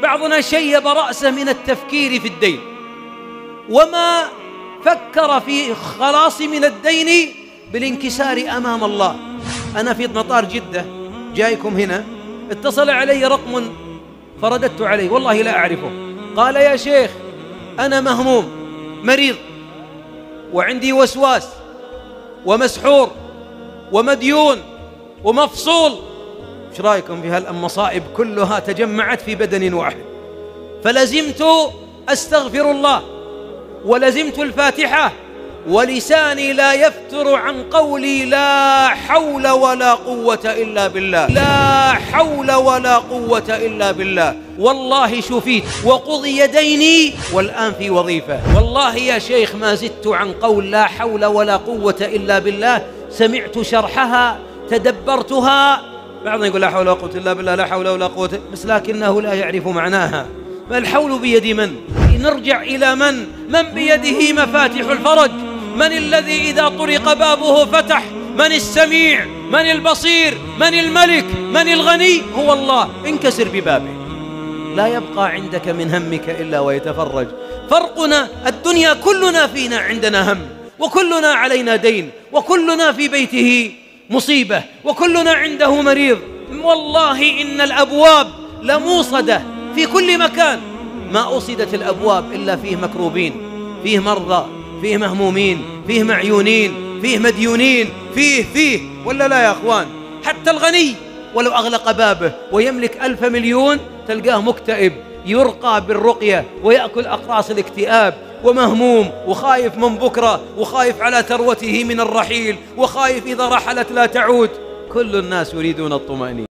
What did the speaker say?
بعضنا شيب رأسه من التفكير في الدين، وما فكر في خلاص من الدين بالانكسار أمام الله. أنا في مطار جدة جايكم هنا، اتصل علي رقم فرددت عليه، والله لا أعرفه. قال: يا شيخ أنا مهموم مريض وعندي وسواس ومسحور ومديون ومفصول. ايش رايكم في هالمصائب كلها تجمعت في بدن واحد؟ فلزمت أستغفر الله ولزمت الفاتحة، ولساني لا يفتر عن قولي لا حول ولا قوة إلا بالله، لا حول ولا قوة إلا بالله. والله شفيت وقضي ديني والآن في وظيفة. والله يا شيخ ما زدت عن قول لا حول ولا قوة إلا بالله، سمعت شرحها تدبرتها. بعضنا يقول لا حول ولا قوة إلا بالله، لا حول ولا قوة، بس لكنه لا يعرف معناها. ما الحول بيد من؟ نرجع إلى من بيده مفاتيح الفرج، من الذي إذا طرق بابه فتح، من السميع، من البصير، من الملك، من الغني؟ هو الله. انكسر ببابه، لا يبقى عندك من همك إلا ويتفرج. فرقنا الدنيا كلنا فينا عندنا هم، وكلنا علينا دين، وكلنا في بيته مصيبة، وكلنا عنده مريض. والله إن الأبواب لموصدة في كل مكان، ما أصدت الأبواب إلا فيه مكروبين، فيه مرضى، فيه مهمومين، فيه معيونين، فيه مديونين، فيه ولا لا يا أخوان؟ حتى الغني ولو أغلق بابه ويملك 1000 مليون تلقاه مكتئب، يرقى بالرقية ويأكل أقراص الاكتئاب، ومهموم وخايف من بكرة، وخايف على ثروته من الرحيل، وخايف إذا رحلت لا تعود. كل الناس يريدون الطمأنينة.